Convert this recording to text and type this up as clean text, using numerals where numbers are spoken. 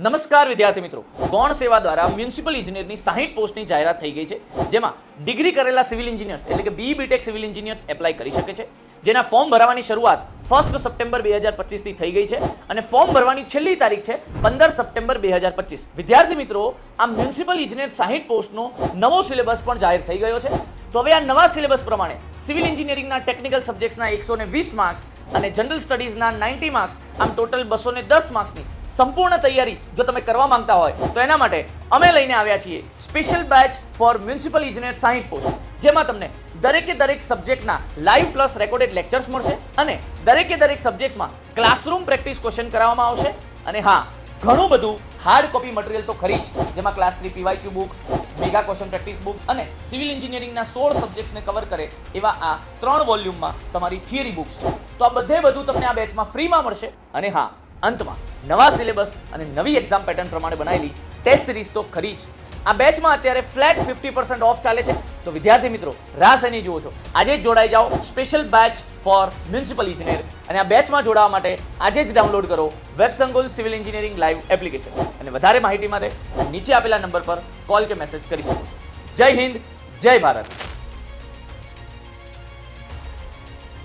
નમસ્કાર વિદ્યાર્થી મિત્રો, ગૌણ સેવા દ્વારા મ્યુનિસિપલ ઇજનેરની 60 પોસ્ટની જાહેરાત થઈ ગઈ છે, જેમાં ડિગ્રી કરેલા સિવિલ એન્જિનિયર્સ એટલે કે BE BTech civil engineers apply કરી શકે છે, જેના ફોર્મ ભરવાની શરૂઆત 1 સપ્ટેમ્બર 2025 થી થઈ ગઈ છે અને ફોર્મ ભરવાની છેલ્લી તારીખ છે 15 સપ્ટેમ્બર 2025. વિદ્યાર્થી મિત્રો, આ મ્યુનિસિપલ ઇજનેર 60 પોસ્ટનો નવો સિલેબસ પણ જાહેર થઈ ગયો છે. તો હવે આ નવા સિલેબસ પ્રમાણે સિવિલ એન્જિનિયરિંગના ટેકનિકલ સબ્જેક્ટ્સના 120 માર્ક્સ અને જનરલ સ્ટડીઝના 90 માર્ક્સ, આમ ટોટલ 210 માર્ક્સની સંપૂર્ણ તૈયારી જો તમે કરવા માંગતા હોય તો એના માટે અમે લઈને આવ્યા છીએ સ્પેશિયલ બેચ ફોર મ્યુનિસિપલ ઇજનેર 60 પોસ્ટ, જેમાં તમને દરેકે દરેક સબ્જેક્ટના લાઈવ પ્લસ રેકોર્ડેડ લેક્ચર્સ મળશે અને દરેકે દરેક સબ્જેક્ટ્સમાં ક્લાસરૂમ પ્રેક્ટિસ ક્વેશ્ચન કરાવવામાં આવશે. અને હા, ઘણું બધું હાર્ડ કોપી મટીરિયલ તો ખરી જ, જેમાં class 3 PYQ book, mega question practice book અને સિવિલ એન્જિનિયરિંગના 16 સબ્જેક્ટ્સને કવર કરે એવા આ 3 વોલ્યુમમાં તમારી થિયરી બુક્સ છે. તો આ બધે બધું તમને આ બેચમાં ફ્રીમાં મળશે. અને હા, અંતમાં નવા સિલેબસ અને નવી એક્ઝામ પેટર્ન પ્રમાણે બનાવેલી ટેસ્ટ સિરીઝ તો ખરી જ. આ બેચમાં અત્યારે ફ્લેટ 50% ઓફ ચાલે છે. તો વિદ્યાર્થી મિત્રો, રાહ શેની જુઓ છો? આજે જ જોડાઈ જાઓ સ્પેશિયલ બેચ ફોર મ્યુનિસિપલ ઇજનેર. અને આ બેચમાં જોડાવા માટે આજે જ ડાઉનલોડ કરો વેબસંગુલ સિવિલ એન્જિનિયરિંગ લાઈવ એપ્લિકેશન. અને વધારે માહિતી માટે નીચે આપેલા નંબર પર કોલ કે મેસેજ કરી શકો. જય હિન્દ, જય ભારત.